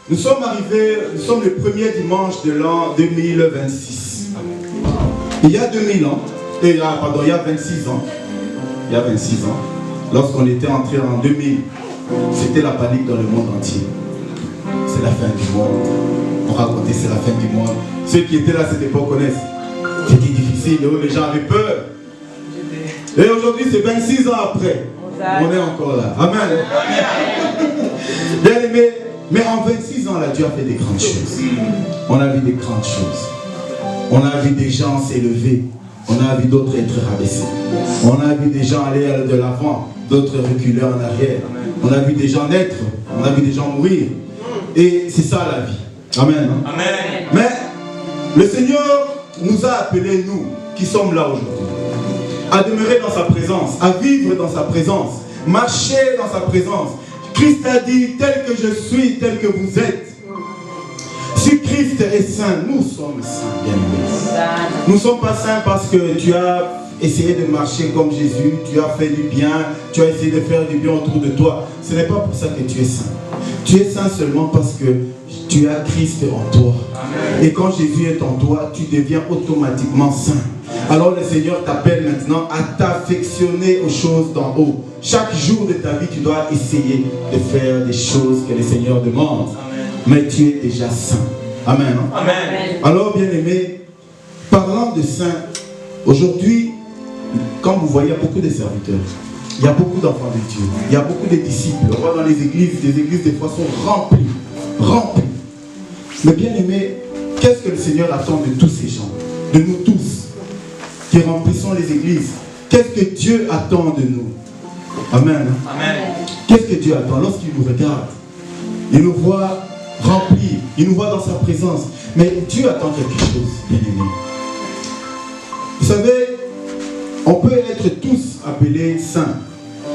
Nous sommes le premier dimanche de l'an 2026. Il y a 2000 ans, il y a 26 ans, lorsqu'on était entré en 2000, c'était la panique dans le monde entier. C'est la fin du monde. On racontait c'est la fin du monde. Ceux qui étaient là à cette époque connaissent. C'était difficile, les gens avaient peur. Et aujourd'hui, c'est 26 ans après. On est encore là. Amen. Bien aimé, mais en 26 ans, là, Dieu a fait des grandes choses. On a vu des grandes choses. On a vu des gens s'élever. On a vu d'autres être rabaissés. On a vu des gens aller de l'avant, d'autres reculer en arrière. On a vu des gens naître. On a vu des gens mourir. Et c'est ça la vie. Amen. Hein? Amen. Mais le Seigneur nous a appelés, nous, qui sommes là aujourd'hui, à demeurer dans sa présence, à vivre dans sa présence, marcher dans sa présence. Christ a dit, tel que je suis, tel que vous êtes. Si Christ est saint, nous sommes saints, bien-aimés. Nous ne sommes pas saints parce que tu as essayé de marcher comme Jésus, tu as fait du bien, tu as essayé de faire du bien autour de toi. Ce n'est pas pour ça que tu es saint. Tu es saint seulement parce que tu as Christ en toi. Amen. Et quand Jésus est en toi, tu deviens automatiquement saint. Alors le Seigneur t'appelle maintenant à t'affectionner aux choses d'en haut. Chaque jour de ta vie, tu dois essayer de faire des choses que le Seigneur demande. Amen. Mais tu es déjà saint. Amen. Amen. Alors bien aimé, parlant de saint, aujourd'hui, quand vous voyez, il y a beaucoup de serviteurs. Il y a beaucoup d'enfants de Dieu. Il y a beaucoup de disciples. On voit dans les églises des fois sont remplies. Remplies. Mais bien aimé, qu'est-ce que le Seigneur attend de tous ces gens? De nous tous qui remplissons les églises. Qu'est-ce que Dieu attend de nous? Amen. Amen. Qu'est-ce que Dieu attend? Lorsqu'il nous regarde, il nous voit remplis, il nous voit dans sa présence. Mais Dieu attend quelque chose, bien aimé. Vous savez, on peut être tous appelés saints.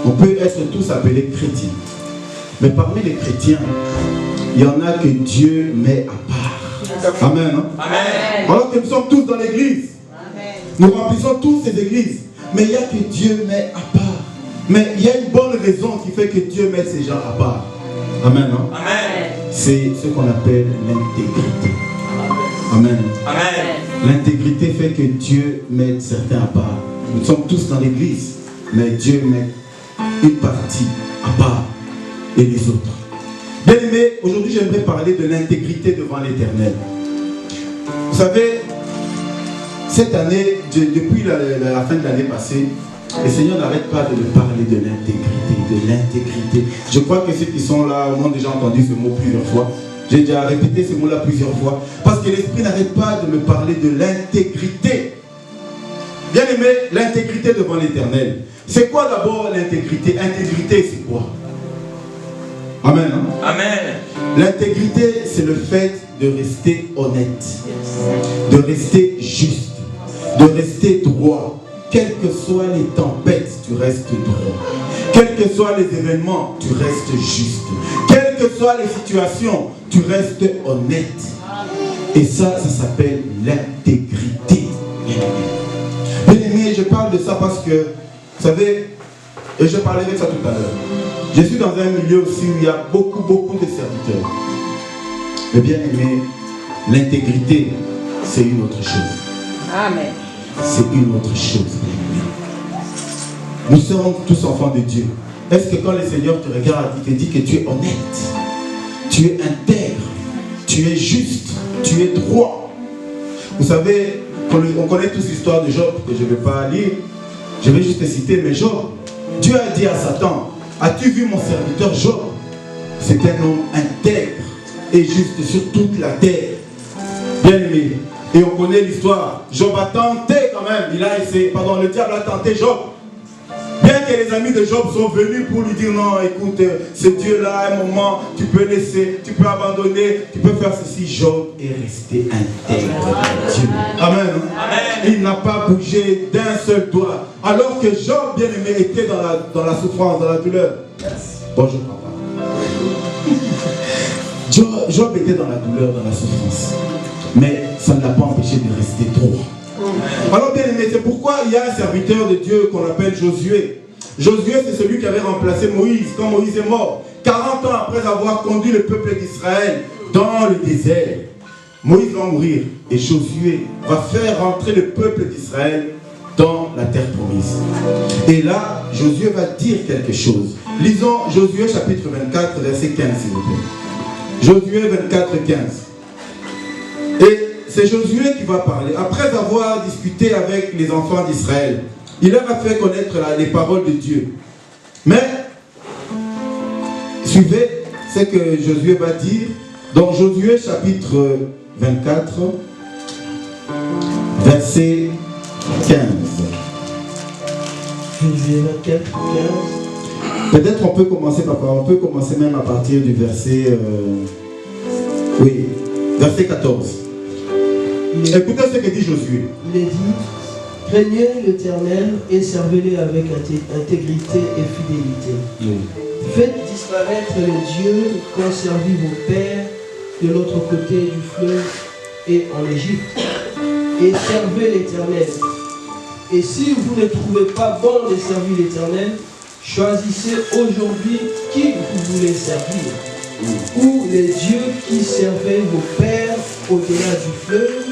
On peut être tous appelés chrétiens. Mais parmi les chrétiens, il y en a que Dieu met à part. Amen. Hein? Amen. Alors que nous sommes tous dans l'église. Nous remplissons tous ces églises. Mais il y a que Dieu met à part. Mais il y a une bonne raison qui fait que Dieu met ces gens à part. Amen. Hein? Amen. C'est ce qu'on appelle l'intégrité. Amen. Amen. L'intégrité fait que Dieu met certains à part. Nous sommes tous dans l'église, mais Dieu met une partie à part et les autres. Bien aimé, aujourd'hui j'aimerais parler de l'intégrité devant l'Éternel. Vous savez, cette année, depuis la fin de l'année passée, le Seigneur n'arrête pas de me parler de l'intégrité. Je crois que ceux qui sont là ont déjà entendu ce mot plusieurs fois. J'ai déjà répété ce mot-là plusieurs fois. Parce que l'Esprit n'arrête pas de me parler de l'intégrité. Bien aimé, l'intégrité devant l'Éternel. C'est quoi d'abord l'intégrité? Intégrité, c'est quoi? Amen. Hein? Amen. L'intégrité, c'est le fait de rester honnête, de rester juste, de rester droit. Quelles que soient les tempêtes, tu restes droit. Quels que soient les événements, tu restes juste. Quelles que soient les situations, tu restes honnête. Et ça s'appelle l'intégrité. Bien aimé, je parle de ça parce que, vous savez, et je parlerai de ça tout à l'heure. Je suis dans un milieu aussi où il y a beaucoup de serviteurs. Mais bien aimé, l'intégrité, c'est une autre chose. Amen. C'est une autre chose. Nous sommes tous enfants de Dieu. Est-ce que quand le Seigneur te regarde, il te dit que tu es honnête, tu es intègre, tu es juste, tu es droit? Vous savez, on connaît tous l'histoire de Job, que je ne vais pas lire. Je vais juste citer, mais Job, Dieu a dit à Satan, as-tu vu mon serviteur Job? C'est un homme intègre et juste sur toute la terre. Bien aimé. Et on connaît l'histoire. Job a tenté quand même. Le diable a tenté Job. Bien que les amis de Job sont venus pour lui dire non, écoute, ce Dieu-là, à un moment, tu peux laisser, tu peux abandonner, tu peux faire ceci. Job est resté intègre à Dieu. Amen. Amen. Il n'a pas bougé d'un seul doigt. Alors que Job, bien aimé, était dans la souffrance, dans la douleur. Bonjour, papa. Job était dans la douleur, dans la souffrance. Mais ça ne l'a pas empêché de rester droit. Alors bien aimé, c'est pourquoi il y a un serviteur de Dieu qu'on appelle Josué. Josué, c'est celui qui avait remplacé Moïse quand Moïse est mort. 40 ans après avoir conduit le peuple d'Israël dans le désert. Moïse va mourir et Josué va faire rentrer le peuple d'Israël dans la terre promise. Et là, Josué va dire quelque chose. Lisons Josué chapitre 24, verset 15, s'il vous plaît. Josué 24, 15. Et c'est Josué qui va parler. Après avoir discuté avec les enfants d'Israël, il leur a fait connaître les paroles de Dieu. Mais, suivez ce que Josué va dire dans Josué chapitre 24, verset 15. Josué 24, 15. Peut-être on peut commencer, papa, on peut commencer même à partir du verset, verset 14. Écoutez ce que dit Josué. Il est dit, craignez l'Éternel et servez-le avec intégrité et fidélité. Oui. Faites disparaître les dieux qu'ont servi vos pères de l'autre côté du fleuve et en Égypte, et servez l'Éternel. Et si vous ne trouvez pas bon de servir l'Éternel, choisissez aujourd'hui qui vous voulez servir, ou les dieux qui servaient vos pères au-delà du fleuve,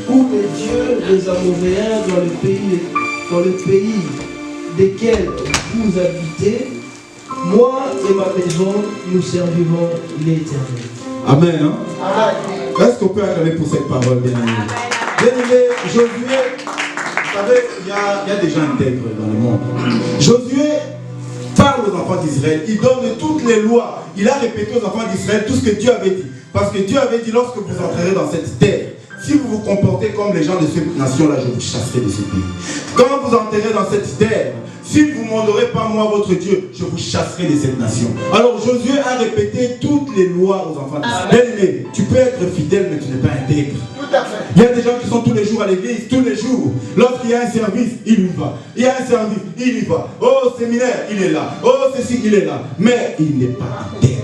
ou les dieux des Amoréens dans le pays desquels vous habitez. Moi et ma maison, nous servirons l'Éternel. Amen. Hein? Amen. Est-ce qu'on peut acclamer pour cette parole, bien-aimé? Bien-aimé, Josué, vous savez, il y a des gens intègres dans le monde. Josué parle aux enfants d'Israël, il donne toutes les lois. Il a répété aux enfants d'Israël tout ce que Dieu avait dit. Parce que Dieu avait dit, lorsque vous entrerez dans cette terre, si vous vous comportez comme les gens de cette nation-là, je vous chasserai de ce pays. Quand vous entrerez dans cette terre, si vous ne m'honorez pas moi, votre Dieu, je vous chasserai de cette nation. Alors Josué a répété toutes les lois aux enfants d'Israël. Bien-aimé, tu peux être fidèle, mais tu n'es pas intègre. Tout à fait. Il y a des gens qui sont tous les jours à l'église, tous les jours. Lorsqu'il y a un service, il y va. Il y a un service, il y va. Oh, séminaire, il est là. Oh, ceci, il est là. Mais il n'est pas intègre.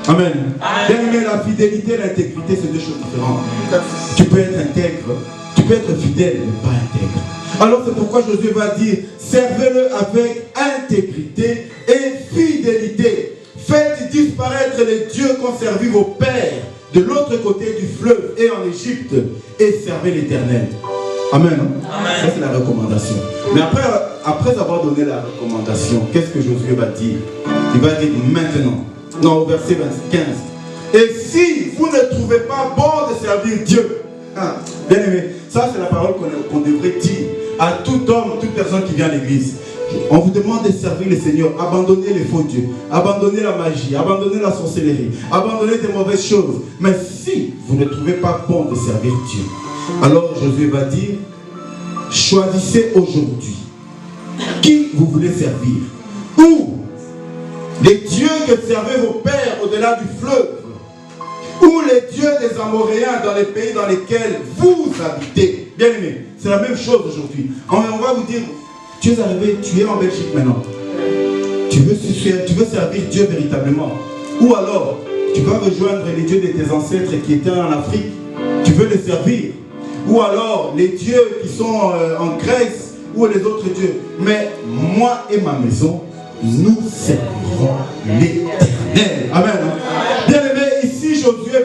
Amen. Bien-aimé, la fidélité et l'intégrité, c'est deux choses différentes. Tu peux être intègre, tu peux être fidèle, mais pas intègre. Alors c'est pourquoi Josué va dire, servez-le avec intégrité et fidélité. Faites disparaître les dieux qu'ont servi vos pères de l'autre côté du fleuve et en Égypte, et servez l'Éternel. Amen. Amen. Ça c'est la recommandation. Mais après avoir donné la recommandation, qu'est-ce que Josué va dire? Il va dire maintenant, non, au verset 15. Et si vous ne trouvez pas bon de servir Dieu, bien aimé, ça c'est la parole qu'on devrait dire à tout homme, toute personne qui vient à l'église. On vous demande de servir le Seigneur, abandonnez les faux dieux, abandonnez la magie, abandonnez la sorcellerie, abandonnez des mauvaises choses. Mais si vous ne trouvez pas bon de servir Dieu, alors Josué va dire, choisissez aujourd'hui qui vous voulez servir. Ou les dieux que servaient vos pères au-delà du fleuve, ou les dieux des Amoréens dans les pays dans lesquels vous habitez. Bien aimé, c'est la même chose aujourd'hui. On va vous dire, tu es arrivé, tu es en Belgique maintenant. Tu veux servir Dieu véritablement. Ou alors, tu vas rejoindre les dieux de tes ancêtres qui étaient en Afrique. Tu veux les servir. Ou alors, les dieux qui sont en Grèce, ou les autres dieux. Mais moi et ma maison, nous servirons l'Éternel. Amen. Bien aimé, ici Josué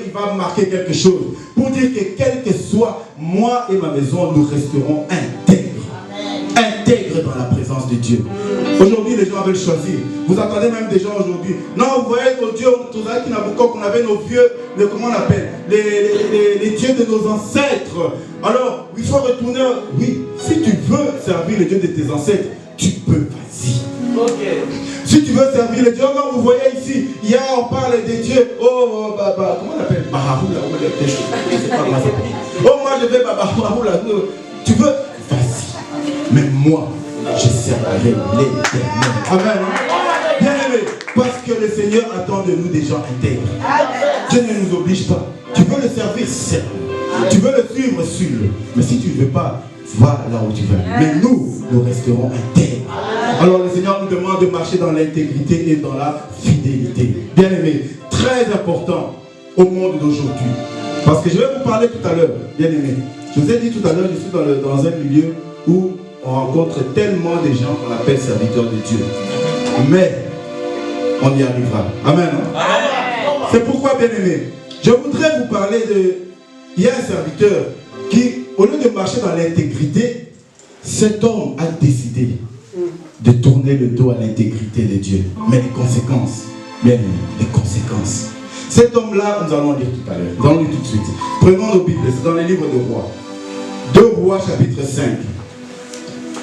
il va marquer quelque chose pour dire que quel que soit moi et ma maison, nous resterons intègres dans la présence de Dieu. Aujourd'hui, les gens veulent choisir. Vous entendez même des gens aujourd'hui. Non, vous voyez nos dieux, qu'on avait nos vieux, comment on appelle, les dieux de nos ancêtres. Alors, il faut retourner. Oui, si tu veux servir les dieux de tes ancêtres, tu peux, vas-y. Okay. Si tu veux servir les dieux, comme vous voyez ici, on parle des dieux, comment on appelle, Bahaoula, oh moi je vais Bahaoula, tu veux, vas-y, mais moi, je servirai l'Éternel. Amen. Bien aimé, parce que le Seigneur attend de nous des gens intègres. Dieu ne nous oblige pas. Tu veux le servir, serve-le. Tu veux le suivre, suis-le. Mais si tu ne veux pas, va là où tu veux. Mais nous resterons intègres. Alors le Seigneur nous demande de marcher dans l'intégrité et dans la fidélité. Bien aimé, très important au monde d'aujourd'hui. Parce que je vais vous parler tout à l'heure, bien aimé. Je vous ai dit tout à l'heure, je suis dans un milieu où on rencontre tellement de gens qu'on appelle serviteurs de Dieu. Mais on y arrivera. Amen. Hein? C'est pourquoi, bien aimé, Je voudrais vous parler de... Il y a un serviteur qui, au lieu de marcher dans l'intégrité, cet homme a décidé de tourner le dos à l'intégrité de Dieu. Mais les conséquences, bien aimé, les conséquences. Cet homme-là, nous allons lire tout à l'heure. Nous allons lire tout de suite. Prenons nos Bibles, c'est dans les livres de Rois. 2 Rois, chapitre 5.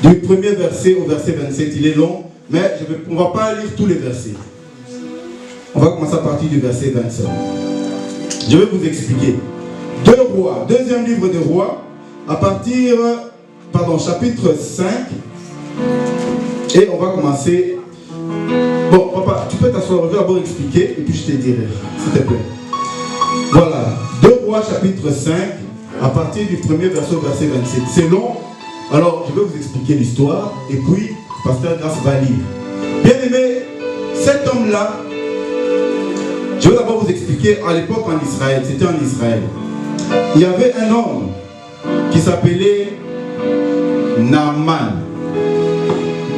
Du premier verset au verset 27, il est long, mais on ne va pas lire tous les versets. On va commencer à partir du verset 27. Je vais vous expliquer. 2 Rois, deuxième livre de Rois, à partir, chapitre 5. Et on va commencer. Bon, papa, tu peux t'asseoir, je vais d'abord expliquer et puis je te dirai, s'il te plaît. Voilà, 2 Rois, chapitre 5, à partir du premier verset au verset 27. C'est long, alors je vais vous expliquer l'histoire et puis Pasteur Grace va lire. Bien aimé, cet homme-là, je vais d'abord vous expliquer, à l'époque en Israël, c'était en Israël. Il y avait un homme qui s'appelait Naaman.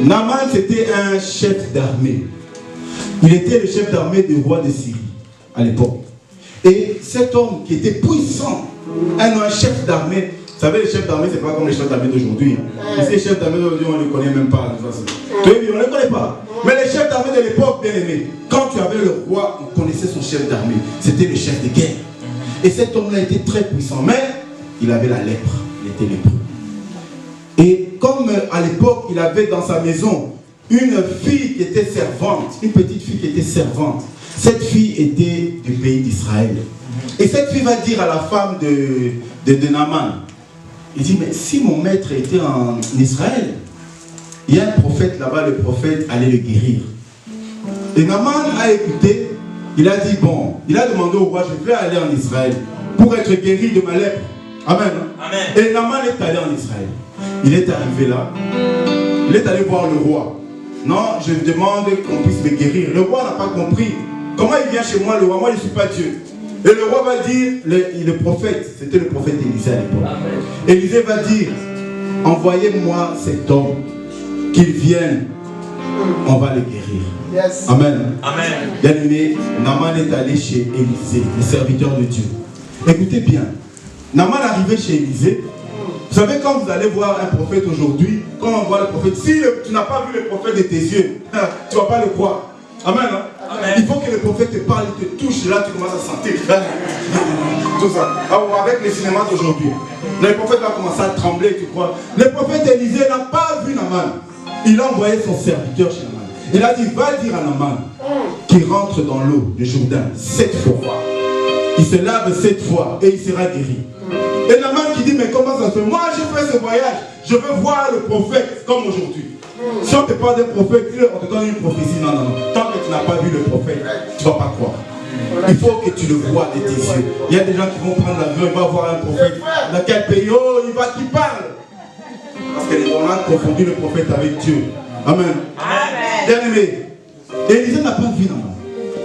Naaman, c'était un chef d'armée. Il était le chef d'armée du roi de Syrie à l'époque. Et cet homme qui était puissant, un chef d'armée, vous savez, les chefs d'armée, ce n'est pas comme les chefs d'armée d'aujourd'hui. Hein. Les chefs d'armée d'aujourd'hui, on ne les connaît même pas. On ne les connaît pas. Mais les chefs d'armée de l'époque, bien aimés, quand tu avais le roi, on connaissait son chef d'armée. C'était le chef de guerre. Et cet homme-là était très puissant, mais il avait la lèpre. Il était lépreux. Et comme à l'époque, il avait dans sa maison une fille qui était servante, une petite fille qui était servante. Cette fille était du pays d'Israël. Et cette fille va dire à la femme de Naaman, il dit, mais si mon maître était en Israël, il y a un prophète là-bas, le prophète allait le guérir. Et Naaman a écouté, il a dit, bon, il a demandé au roi, je vais aller en Israël pour être guéri de ma lèpre. Amen. Amen. Et Naaman est allé en Israël. Il est arrivé là, il est allé voir le roi. Non, je demande qu'on puisse me guérir. Le roi n'a pas compris. Comment il vient chez moi, le roi? Moi, je ne suis pas Dieu. Et le roi va dire, le prophète, c'était le prophète Élisée à l'époque. Élisée va dire, envoyez-moi cet homme, qu'il vienne, on va le guérir. Yes. Amen. Amen. Bien aimé, Naaman est allé chez Élisée, le serviteur de Dieu. Écoutez bien, Naaman arrivé chez Élisée. Vous savez, quand vous allez voir un prophète aujourd'hui, quand on voit le prophète, si tu n'as pas vu le prophète de tes yeux, tu ne vas pas le croire. Amen, hein? Amen. Il faut que le prophète te parle, te touche, là tu commences à sentir. Tout ça. Alors, avec les cinémas d'aujourd'hui, le prophète va commencer à trembler, tu crois. Le prophète Élisée n'a pas vu Naaman. Il a envoyé son serviteur chez Naaman. Il a dit, va dire à Naaman qu'il rentre dans l'eau du Jourdain 7 fois. Il se lave 7 fois et il sera guéri. Et Naaman qui dit, mais comment ça se fait? Moi j'ai fait ce voyage, je veux voir le prophète comme aujourd'hui. Si on te parle d'un prophète, on te donne une prophétie. Non, non, non. Tant que tu n'as pas vu le prophète, tu ne vas pas croire. Il faut que tu le vois de tes yeux. Il y a des gens qui vont prendre l'avion, ils vont voir un prophète. Dans quel pays? Oh, il va qui parle. Parce que les gens ont confondu le prophète avec Dieu. Amen. Amen. Bien aimé, Élisée n'a pas vu Naaman.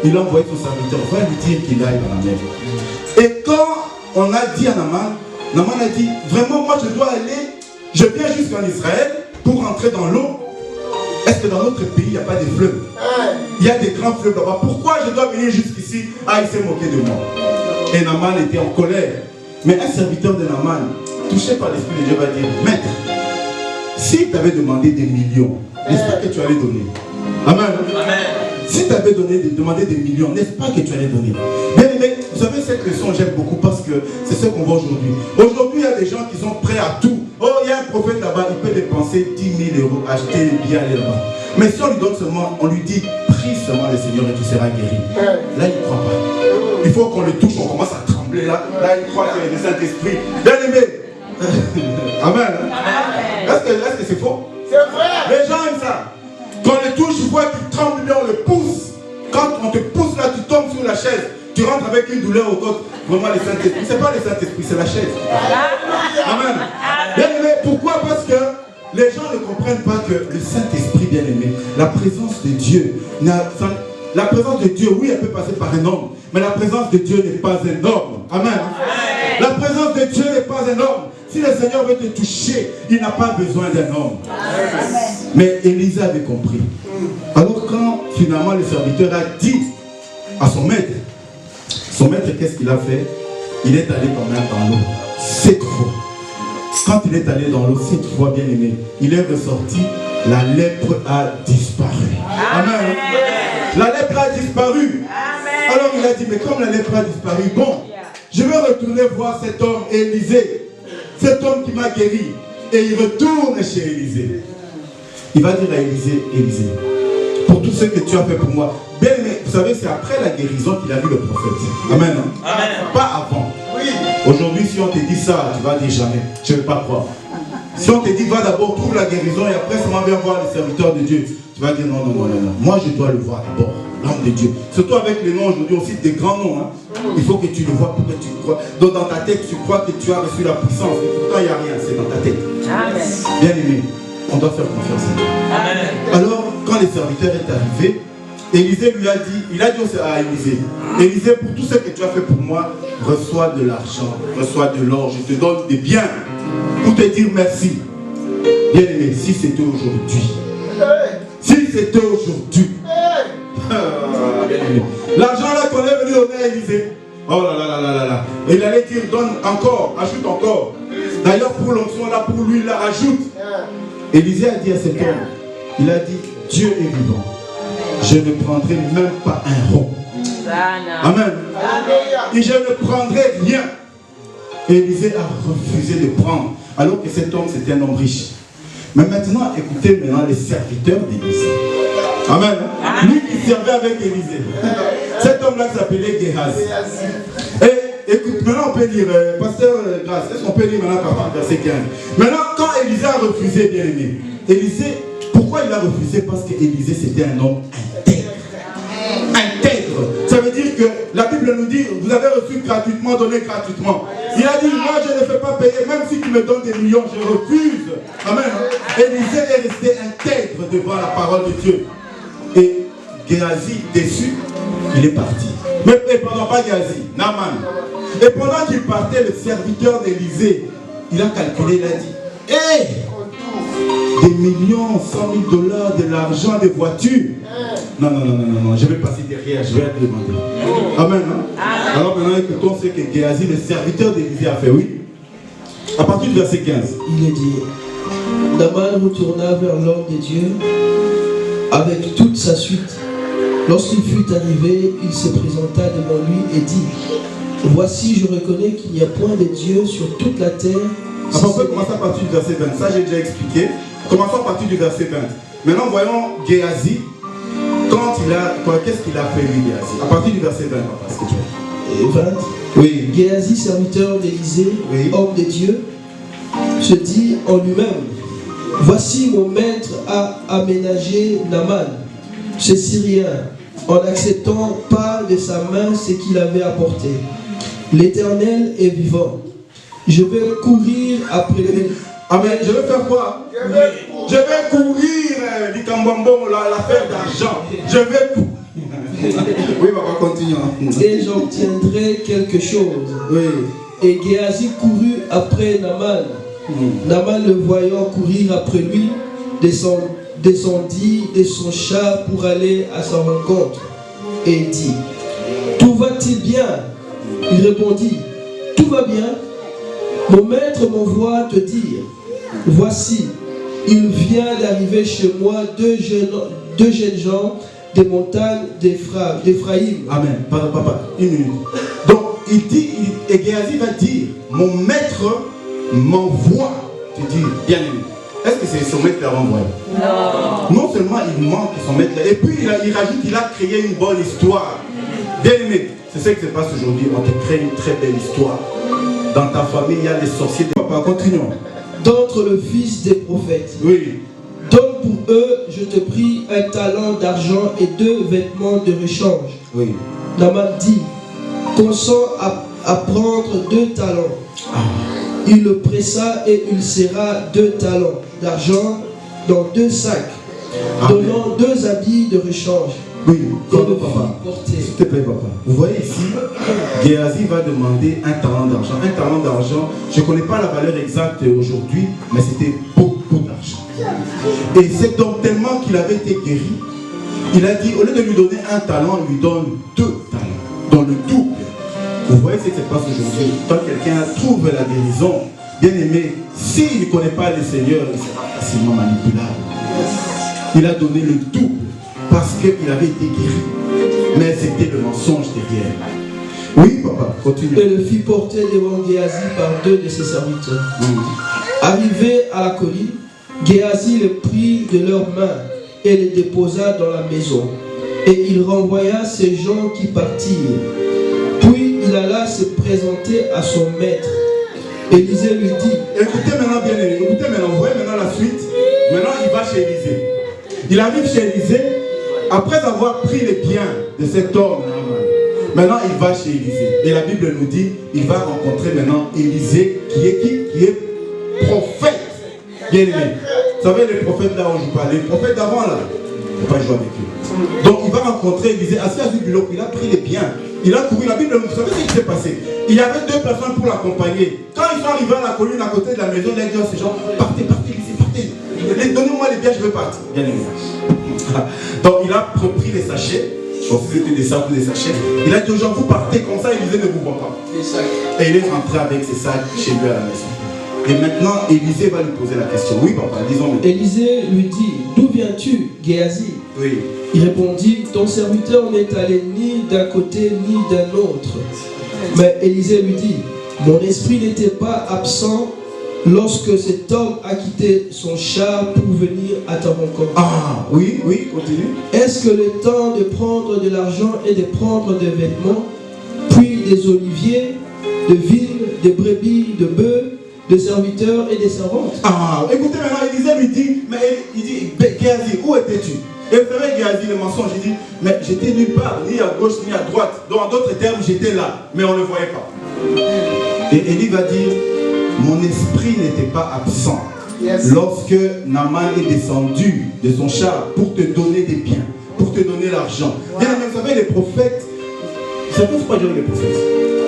Il a envoyé son serviteur, va lui dire qu'il aille dans la mer. Et quand on a dit à Naaman, Naaman a dit, vraiment moi je dois aller, je viens jusqu'en Israël pour entrer dans l'eau. Est-ce que dans notre pays il n'y a pas de fleuves? Il y a des grands fleuves là-bas. Pourquoi je dois venir jusqu'ici? Ah, il s'est moqué de moi. Et Naaman était en colère. Mais un serviteur de Naaman, touché par l'Esprit de Dieu, va dire, maître, si tu avais demandé des millions, n'est-ce pas que tu allais donner? Amen. Amen. Si tu avais demandé des millions, n'est-ce pas que tu allais donner? Bien aimé, vous savez, cette leçon, j'aime beaucoup parce que c'est ce qu'on voit aujourd'hui. Aujourd'hui, il y a des gens qui sont prêts à tout. Oh, il y a un prophète là-bas, il peut dépenser 10 000 euros, acheter des billets, aller là-bas. Mais si on lui donne seulement, on lui dit, prie seulement le Seigneur et tu seras guéri. Là, il ne croit pas. Il faut qu'on le touche, on commence à trembler là. Là, il croit qu'il y a le Saint-Esprit. Bien aimé. Amen. Est-ce que c'est faux? C'est vrai. Les gens aiment ça. Quand on le touche, il faut qu'il tremble bien, on le pousse. Quand on te pousse là, tu tombes sur la chaise. Tu rentres avec une douleur au côte. Vraiment, le Saint-Esprit. Ce n'est pas le Saint-Esprit, c'est la chaise. Amen. Bien aimé, pourquoi? Parce que les gens ne comprennent pas que le Saint-Esprit, bien aimé, la présence de Dieu, la présence de Dieu, oui, elle peut passer par un homme, mais la présence de Dieu n'est pas un homme. Amen. La présence de Dieu n'est pas un homme. Si le Seigneur veut te toucher, il n'a pas besoin d'un homme. Amen. Mais Élisée avait compris. Alors quand finalement le serviteur a dit à son maître, Son maître, qu'est-ce qu'il a fait? Il est allé quand même dans l'eau 7 fois. Quand il est allé dans l'eau 7 fois, bien aimé, il est ressorti, la lèpre a disparu. Amen. La lèpre a disparu. Alors il a dit, mais comme la lèpre a disparu, bon, je vais retourner voir cet homme, Élisée, cet homme qui m'a guéri. Et il retourne chez Élisée. Il va dire à Élisée, Élisée, pour tout ce que tu as fait pour moi. Bien aimé, vous savez, c'est après la guérison qu'il a vu le prophète. Amen. Amen. Pas avant. Oui. Aujourd'hui, si on te dit ça, tu vas dire jamais. Je ne vais pas croire. Si on te dit, va d'abord trouve la guérison et après seulement viens voir les serviteurs de Dieu, tu vas dire non, non, non, non, non. Moi, je dois le voir d'abord. L'homme de Dieu. Surtout avec les noms aujourd'hui, aussi des grands noms. Hein. Il faut que tu le vois pour que tu crois. Donc dans ta tête, tu crois que tu as reçu la puissance. Et pourtant, il n'y a rien. C'est dans ta tête. Amen. Bien aimé, on doit faire confiance à Dieu. Amen. Alors, quand les serviteurs est arrivé, Élisée lui a dit, il a dit à Élisée, Élisée, pour tout ce que tu as fait pour moi, reçois de l'argent, reçois de l'or, je te donne des biens pour te dire merci. Bien aimé, si c'était aujourd'hui, l'argent là qu'on est venu donner à Élisée, oh là là là là là là, et il allait dire, donne encore, ajoute encore. D'ailleurs pour l'onction là, pour lui là, ajoute. Élisée a dit à cet homme, il a dit, Dieu est vivant. Je ne prendrai même pas un rond. Amen. Et je ne prendrai rien. Élisée a refusé de prendre, alors que cet homme c'était un homme riche. Mais maintenant, écoutez maintenant les serviteurs d'Élisée. Amen. Lui qui servait avec Élisée. Cet homme-là s'appelait Géhazi. Et écoute, maintenant on peut lire, pasteur Grâce, est-ce qu'on peut lire maintenant à partir du verset 15? Maintenant, quand Élisée a refusé, bien aimé, Élisée, pourquoi il a refusé? Parce qu'Élisée c'était un homme intègre. Intègre. Ça veut dire que la Bible nous dit, vous avez reçu gratuitement, donné gratuitement. Il a dit, moi je ne fais pas payer, même si tu me donnes des millions, je refuse. Amen. Élisée est resté intègre devant la parole de Dieu. Et Géhazi, déçu, il est parti. Mais pendant pas Géhazi, Naaman. Et pendant qu'il partait, le serviteur d'Élisée, il a calculé, il a dit, hé, des millions, 100 000 $, de l'argent, des voitures. Non, non, non, non, non, je vais passer derrière, je vais te demander. Amen. Hein? Alors maintenant, écoutons ce que Géhazi, le serviteur d'Élisée, a fait, oui. À partir du verset 15. Il est dit, Naaman retourna vers l'homme de Dieu avec toute sa suite. Lorsqu'il fut arrivé, il se présenta devant lui et dit, voici, je reconnais qu'il n'y a point de Dieu sur toute la terre. Si on peut commencer à partir du verset 20. Ça, j'ai déjà expliqué. Commençons à partir du verset 20. Maintenant, voyons Géhazi. Quand il a... Qu'est-ce qu'il a fait, lui, Géhazi? À partir du verset 20, parce que tu vois. 20. Oui. Géhazi, serviteur d'Élisée, oui, homme de Dieu, se dit en lui-même, voici mon maître a aménagé Naaman, ce Syrien, en n'acceptant pas de sa main ce qu'il avait apporté. L'Éternel est vivant. Je vais courir après lui. Amen. Je vais faire quoi? Je vais courir du Kambambo, l'affaire d'argent. Je vais courir. Oui, papa, continuons. Et j'obtiendrai quelque chose. Oui. Et Géhazi courut après Naaman. Naaman, le voyant courir après lui, descendit de son char pour aller à sa rencontre. Et dit, tout va-t-il bien? Il répondit, tout va bien. Mon maître m'envoie te dire, voici, il vient d'arriver chez moi deux jeunes gens des montagnes d'Éphraïm. Amen. Papa, une minute. Donc, il dit, et Géhazi va dire, mon maître m'envoie te dire, bien aimé. Est-ce que c'est son maître qui l'a renvoyé? Non. Non seulement il manque son maître, et puis il rajoute qu'il a créé une bonne histoire. Bien aimé, c'est ce qui se passe aujourd'hui. On te crée une très belle histoire. Dans ta famille, il y a des sorciers. Papa, continuons. D'entre le fils des prophètes. Oui. Donne pour eux, je te prie, un talent d'argent et 2 vêtements de rechange. Oui. Naaman dit, consent à prendre 2 talents. Ah. Il le pressa et il serra 2 talents d'argent dans 2 sacs, donnant 2 habits de rechange. Oui, papa. S'il te plaît, papa. Vous voyez ici, Géhazi va demander un talent d'argent. Un talent d'argent, je ne connais pas la valeur exacte aujourd'hui, mais c'était beaucoup d'argent. Et cet homme, tellement qu'il avait été guéri, il a dit, au lieu de lui donner un talent, il lui donne 2 talents, dans le double. Vous voyez ce qui se passe aujourd'hui. Quand quelqu'un trouve la guérison, bien aimé, s'il ne connaît pas le Seigneur, il sera facilement manipulable. Il a donné le double parce qu'il avait été guéri. Mais c'était le mensonge derrière. Oui, papa, continue. Et le fit porter devant Géasi par 2 de ses serviteurs. Arrivé à la colline, Géasi le prit de leurs mains et le déposa dans la maison. Et il renvoya ces gens qui partirent. Puis il alla se présenter à son maître. Élisée lui dit, écoutez maintenant bien aimé, écoutez maintenant, vous voyez maintenant la suite. Maintenant il va chez Élisée. Il arrive chez Élisée, après avoir pris les biens de cet homme, maintenant il va chez Élisée. Et la Bible nous dit, il va rencontrer maintenant Élisée qui est qui? Qui est prophète. Bien aimé. Vous savez les prophètes là où je parlais, les prophètes d'avant là, il ne faut pas jouer avec eux. Donc il va rencontrer Élisée, assis à ce bureau, il a pris les biens. Il a couru, la Bible, vous savez ce qui s'est passé? Il y avait 2 personnes pour l'accompagner. Quand ils sont arrivés à la colline à côté de la maison, il a dit à ces gens, partez, partez, partez. Donnez-moi les biens, je veux partir. Bien aimé. Donc il a repris les sachets. Je pense que c'était des sacs ou des sachets. Il a dit aux gens, vous partez comme ça, Élisée ne vous voit pas. Et il est rentré avec ses sacs chez lui à la maison. Et maintenant, Élisée va lui poser la question. Oui, papa, disons-le. Élisée lui dit, d'où viens-tu, Géasi? Oui. Il répondit, ton serviteur n'est allé ni d'un côté ni d'un autre. Mais Élisée lui dit, mon esprit n'était pas absent lorsque cet homme a quitté son char pour venir à ta rencontre. Ah, oui, oui, continue. Est-ce que le temps de prendre de l'argent et de prendre des vêtements, puis des oliviers, de vignes, des brebis, de bœufs, de serviteurs et des servantes? Ah, écoutez maintenant, Élisée lui dit, mais il dit, Géasi, où étais-tu? Et vous savez, Géasi, le mensonge, il dit, mais j'étais nulle part, ni à gauche, ni à droite. Donc, en d'autres termes, j'étais là, mais on ne le voyait pas. Et Élie va dire, mon esprit n'était pas absent lorsque Naaman est descendu de son char pour te donner des biens, pour te donner l'argent. Bien, mais vous savez, les prophètes, ça ne veut pas dire les prophètes.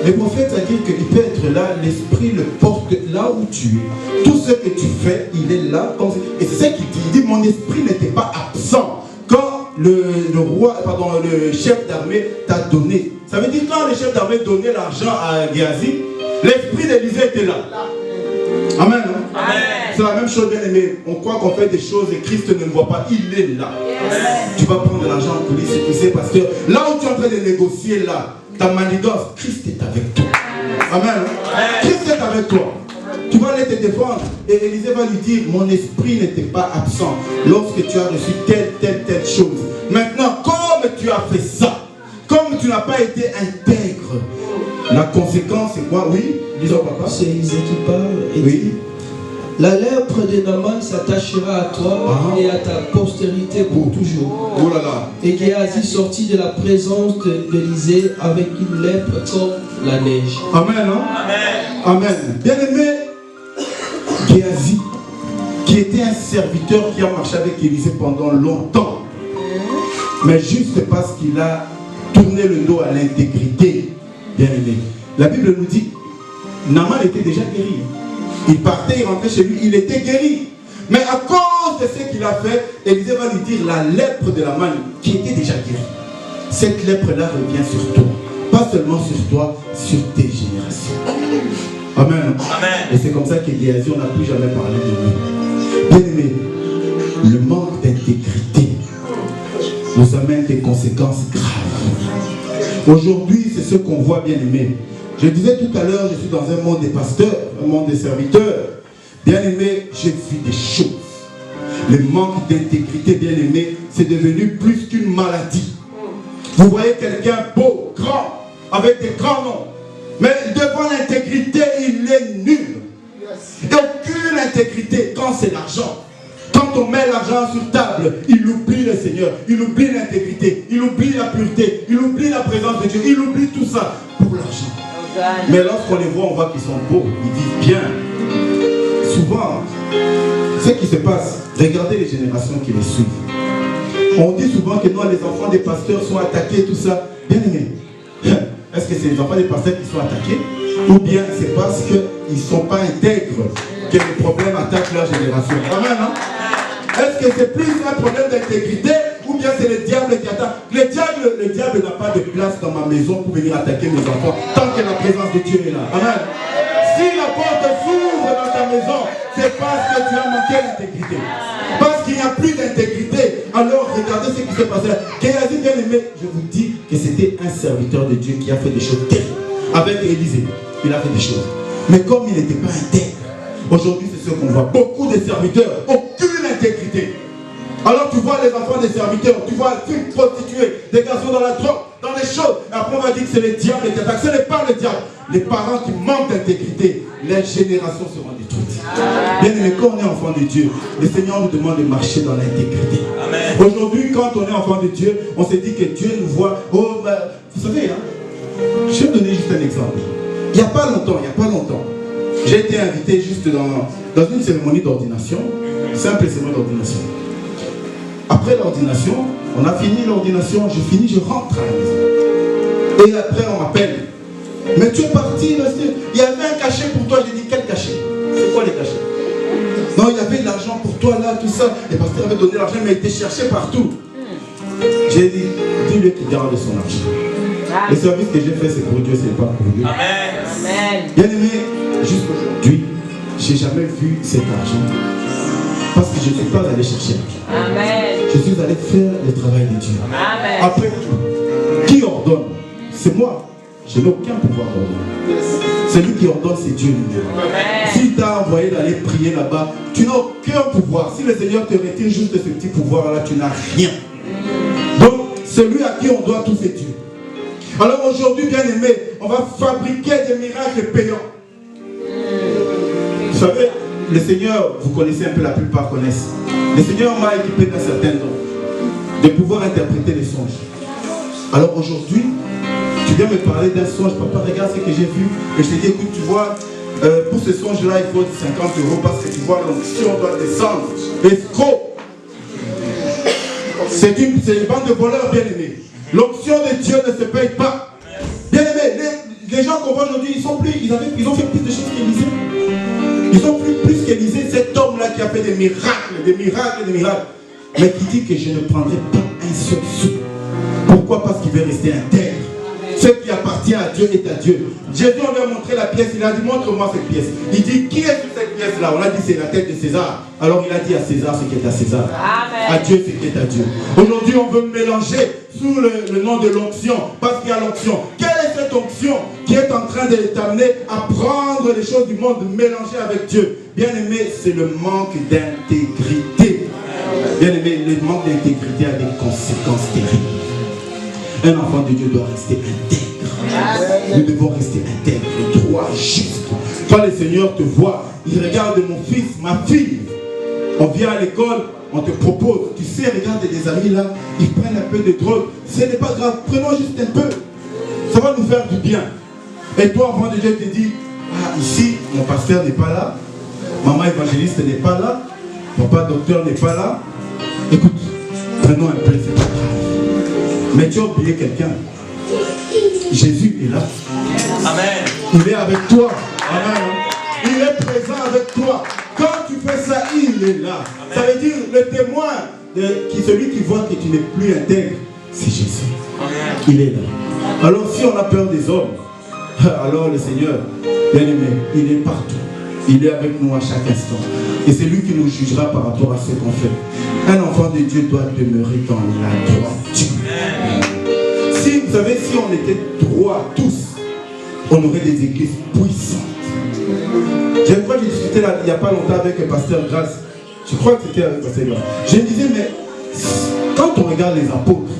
Les prophètes, c'est-à-dire qu'il peut être là, l'esprit le porte là où tu es. Tout ce que tu fais, il est là. Et c'est ça qu'il dit. Il dit, mon esprit n'était pas absent quand le chef d'armée t'a donné. Ça veut dire quand le chef d'armée donnait l'argent à Géasi, l'esprit d'Élisée était là. Amen. Hein? Amen. C'est la même chose, bien aimé. On croit qu'on fait des choses et Christ ne le voit pas. Il est là. Yes. Tu vas prendre de l'argent en coulisses, tu sais, parce que là où tu es en train de négocier là, ta manigance, Christ est avec toi. Amen. Amen. Christ est avec toi. Tu vas aller te défendre. Et Élisée va lui dire, mon esprit n'était pas absent lorsque tu as reçu telle chose. Maintenant, comme tu as fait ça, comme tu n'as pas été intègre, la conséquence c'est quoi? Oui, disons papa. C'est Élisée qui parle et oui. dit, la lèpre de Naaman s'attachera à toi et à ta postérité pour toujours. Oh là là. Et Géasi sortit de la présence d'Élisée avec une lèpre comme la neige. Amen. Hein? Amen. Amen. Bien aimé, Géasi, qui était un serviteur qui a marché avec Élisée pendant longtemps, mais juste parce qu'il a tourné le dos à l'intégrité, bien aimé. La Bible nous dit, Naaman était déjà guéri. Il partait, il rentrait chez lui, il était guéri. Mais à cause de ce qu'il a fait, Élisée va lui dire la lèpre de Naaman qui était déjà guérie. Cette lèpre-là revient sur toi. Pas seulement sur toi, sur tes générations. Amen. Amen. Et c'est comme ça que Géasi, on n'a plus jamais parlé de lui. Bien aimé, le manque d'intégrité nous amène des conséquences graves. Aujourd'hui, c'est ce qu'on voit, bien aimé. Je disais tout à l'heure, je suis dans un monde des pasteurs, un monde des serviteurs. Bien aimé, j'ai vu des choses. Le manque d'intégrité, bien aimé, c'est devenu plus qu'une maladie. Vous voyez quelqu'un beau, grand, avec des grands noms. Mais devant l'intégrité, il est nul. Et aucune intégrité quand c'est l'argent. Quand on met l'argent sur table, il oublie le Seigneur, il oublie l'intégrité, il oublie la pureté, il oublie la présence de Dieu, il oublie tout ça pour l'argent. Mais lorsqu'on les voit, on voit qu'ils sont beaux, ils vivent bien. Souvent, ce qui se passe, regardez les générations qui les suivent. On dit souvent que non, les enfants des pasteurs sont attaqués, tout ça. Bien aimé, est-ce que c'est les enfants des pasteurs qui sont attaqués? Ou bien c'est parce qu'ils ne sont pas intègres que les problèmes attaquent leur génération? Amen, hein? Est-ce que c'est plus un problème d'intégrité ou ou bien c'est le diable qui attaque. Le diable n'a pas de place dans ma maison pour venir attaquer mes enfants tant que la présence de Dieu est là. Amen. Si la porte s'ouvre dans ta maison, c'est parce que tu as manqué l'intégrité. Parce qu'il n'y a plus d'intégrité. Alors regardez ce qui s'est passé là. Géasi, bien aimé, je vous dis que c'était un serviteur de Dieu qui a fait des choses terribles. Avec Élisée, il a fait des choses. Mais comme il n'était pas intègre, aujourd'hui c'est ce qu'on voit. Beaucoup de serviteurs, aucune intégrité. Alors tu vois les enfants des serviteurs, tu vois les filles prostituées, des garçons dans la drogue, dans les choses. Et après on va dire que c'est le diable qui attaque. Ce n'est pas le diable. Les parents qui manquent d'intégrité, les générations seront détruites. Bien aimé, quand on est enfant de Dieu, le Seigneur nous demande de marcher dans l'intégrité. Aujourd'hui, quand on est enfant de Dieu, on se dit que Dieu nous voit. Oh, bah, vous savez, hein, je vais donner juste un exemple. Il n'y a pas longtemps, j'ai été invité juste dans une cérémonie d'ordination, simple cérémonie d'ordination. Après l'ordination, on a fini l'ordination, je rentre à la maison. Et après, on m'appelle. Mais tu es parti, il y avait un cachet pour toi. J'ai dit, quel cachet? C'est quoi les cachets? Non, il y avait de l'argent pour toi là, tout ça. Et le pasteur avait donné l'argent, mais il était cherché partout. J'ai dit, dis-lui qu'il garde son argent. Le service que j'ai fait, c'est pour Dieu, c'est pas pour Dieu. Amen. Bien aimé, jusqu'aujourd'hui, je n'ai jamais vu cet argent. Parce que je ne suis pas allé chercher l'argent. Amen. Je suis allé faire le travail de Dieu. Amen. Après tout, qui ordonne? C'est moi. Je n'ai aucun pouvoir d'ordonner. Celui qui ordonne, c'est Dieu lui-même. Si tu as envoyé d'aller prier là-bas, tu n'as aucun pouvoir. Si le Seigneur te retire juste ce petit pouvoir-là, tu n'as rien. Donc, celui à qui on doit tout, c'est Dieu. Alors aujourd'hui, bien aimé, on va fabriquer des miracles payants. Vous savez, le Seigneur, vous connaissez un peu, la plupart connaissent. Le Seigneur m'a équipé d'un certain don, de pouvoir interpréter les songes. Alors aujourd'hui, tu viens me parler d'un songe, papa, regarde ce que j'ai vu. Et je te dis, écoute, tu vois, pour ce songe-là, il faut 50 € parce que tu vois, l'onction doit descendre. Escroc. C'est une bande de voleurs, bien aimés. L'onction de Dieu ne se paye pas. Bien aimés, les gens qu'on voit aujourd'hui, ils ont fait plus de choses qu'Élisée. Ils ont plus qu'Élisée, cet homme-là qui a fait des miracles. Mais qui dit que je ne prendrai pas un seul sou. Pourquoi? Parce qu'il veut rester intègre. Ce qui appartient à Dieu est à Dieu. Jésus, on lui a montré la pièce, il a dit, montre-moi cette pièce. Il dit, qui est sur cette pièce-là? On a dit, c'est la tête de César. Alors il a dit à César ce qui est à César. Amen. À Dieu ce qui est à Dieu. Aujourd'hui, on veut mélanger sous le nom de l'onction, parce qu'il y a l'onction. Quelle est cette onction qui est en train de t'amener à prendre les choses du monde, de mélanger avec Dieu? Bien aimé, c'est le manque d'intégrité. Bien aimé, le manque d'intégrité a des conséquences terribles. Un enfant de Dieu doit rester intègre. Nous devons rester intègres, droit, juste. Quand le Seigneur te voit, il regarde mon fils, ma fille. On vient à l'école, on te propose. Tu sais, regarde des amis là, ils prennent un peu de drogue. Ce n'est pas grave, prenons juste un peu. Ça va nous faire du bien. Et toi, enfant de Dieu, te dis, ah, ici, mon pasteur n'est pas là. Maman évangéliste n'est pas là. Papa docteur n'est pas là. Écoute, prenons un peu, c'est pas grave. Mais tu as oublié quelqu'un. Jésus est là. Amen. Il est avec toi. Amen. Il est présent avec toi. Quand tu fais ça, il est là. Amen. Ça veut dire le témoin, celui qui voit que tu n'es plus intègre, c'est Jésus. Amen. Il est là. Alors si on a peur des hommes, alors le Seigneur, bien aimé, il est partout. Il est avec nous à chaque instant. Et c'est lui qui nous jugera par rapport à ce qu'on fait. Un enfant de Dieu doit demeurer dans la droiture. Si, vous savez, si on était droits tous, on aurait des églises puissantes. Je crois que j'ai discuté là, il n'y a pas longtemps avec le pasteur Grasse. Je crois que c'était avec le pasteur Grasse. Je me disais, mais quand on regarde les apôtres,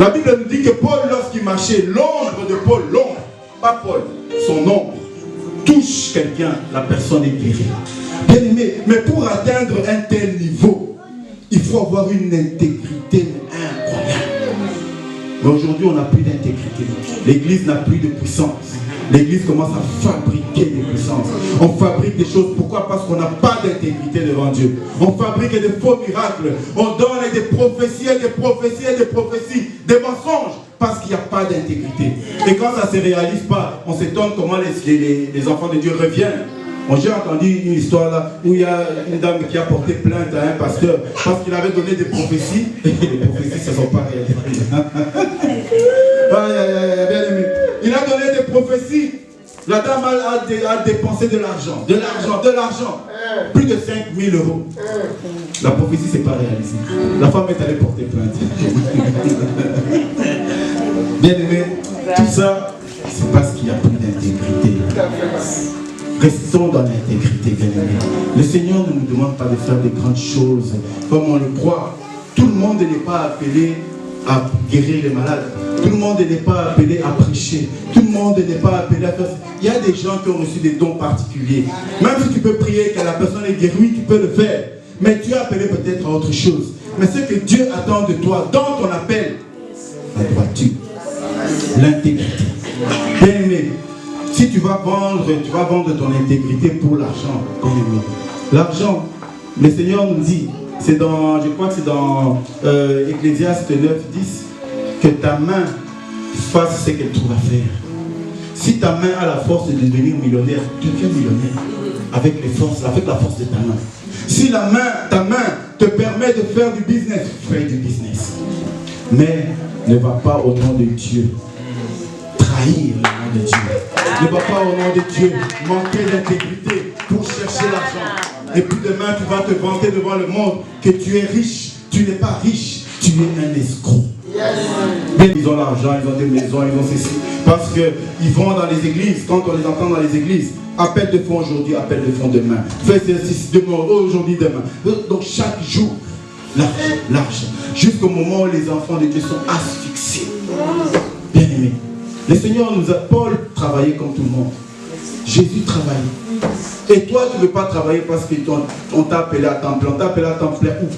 la Bible nous dit que Paul, lorsqu'il marchait, l'ombre de Paul, l'ombre, pas Paul, son ombre, touche quelqu'un, la personne est guérie. Bien aimé, mais pour atteindre un tel niveau, il faut avoir une intégrité incroyable. Mais aujourd'hui, on n'a plus d'intégrité. L'église n'a plus de puissance. L'église commence à fabriquer des puissances. On fabrique des choses. Pourquoi? Parce qu'on n'a pas d'intégrité devant Dieu. On fabrique des faux miracles. On donne des prophéties, des prophéties, des mensonges. Parce qu'il n'y a pas d'intégrité. Et quand ça ne se réalise pas, on s'étonne comment les enfants de Dieu reviennent. J'ai entendu une histoire là où il y a une dame qui a porté plainte à un pasteur parce qu'il avait donné des prophéties et les prophéties ne se sont pas réalisées. Bien aimé. Il a donné des prophéties. La dame a dépensé de l'argent. Plus de 5 000 euros. La prophétie ne s'est pas réalisée. La femme est allée porter plainte. Bien aimé, tout ça, c'est parce qu'il n'y a plus d'intégrité. Restons dans l'intégrité, bien aimé. Le Seigneur ne nous demande pas de faire des grandes choses comme on le croit. Tout le monde n'est pas appelé à guérir les malades. Tout le monde n'est pas appelé à prêcher. Tout le monde n'est pas appelé à faire... Il y a des gens qui ont reçu des dons particuliers. Même si tu peux prier que la personne est guérie, tu peux le faire. Mais tu es appelé peut-être à autre chose. Mais ce que Dieu attend de toi, dans ton appel, la droiture, l'intégrité. Bien aimé, si tu vas vendre ton intégrité pour l'argent. Bien aimé. L'argent, le Seigneur nous dit, c'est dans, je crois que c'est dans Ecclésiaste 9, 10, que ta main fasse ce qu'elle trouve à faire. Si ta main a la force de devenir millionnaire, deviens millionnaire avec la force de ta main. Si ta main te permet de faire du business, fais du business. Mais ne va pas au nom de Dieu trahir le nom de Dieu. Ne va pas au nom de Dieu manquer d'intégrité pour chercher l'argent. Et puis demain tu vas te vanter devant le monde que tu es riche. Tu n'es pas riche, tu es un escroc. Ils ont l'argent, ils ont des maisons, ils ont ceci. Parce qu'ils vont dans les églises, quand on les entend dans les églises, appel de fonds aujourd'hui, appel de fonds demain. Fais ceci demain, aujourd'hui, demain. Donc chaque jour, l'argent. Jusqu'au moment où les enfants de Dieu sont asphyxiés. Bien aimés. Le Seigneur nous a, Paul travaillait comme tout le monde. Jésus travaillait. Et toi, tu ne veux pas travailler parce qu'on t'a appelé à temps plein. On t'a appelé à temps plein où?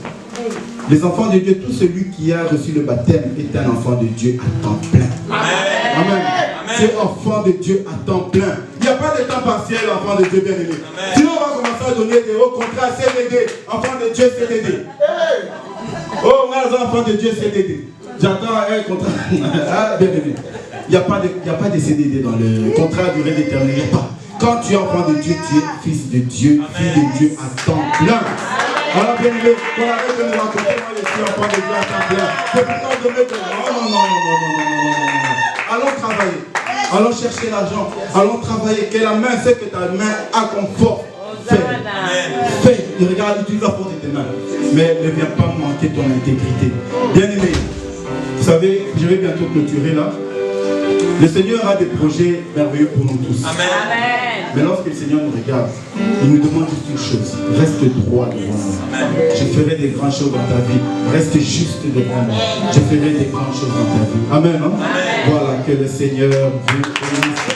Les enfants de Dieu, tout celui qui a reçu le baptême est un enfant de Dieu à temps plein. Amen. C'est enfant de Dieu à temps plein. Il n'y a pas de temps partiel, enfant de Dieu bien-aimé. Sinon, on va commencer à donner des hauts contrats CDD. Enfant de Dieu CDD. Oh, moi, enfant de Dieu CDD. J'attends un contrat. Ah, bien-aimé. Il n'y a pas de CDD dans le contrat à durée déterminée. Il n'y a pas. Quand tu es enfant de Dieu, tu es fils de Dieu, fille de Dieu à temps plein. Alors bien aimé, qu'on arrête de nous raconter, moi je suis enfant de Dieu à temps plein. C'est pourtant de mettre... Non. Allons travailler. Allons chercher l'argent. Allons travailler. Que la main, c'est que ta main a confort. Fais. Et regarde, utilise la force de tes mains. Mais ne viens pas manquer ton intégrité. Bien aimé, vous savez, je vais bientôt clôturer là. Le Seigneur a des projets merveilleux pour nous tous. Amen. Mais lorsque le Seigneur nous regarde, il nous demande juste une chose. Reste droit devant moi. Je ferai des grandes choses dans ta vie. Reste juste devant moi. Je ferai des grandes choses dans ta vie. Amen. Hein? Voilà, que le Seigneur vous bénisse.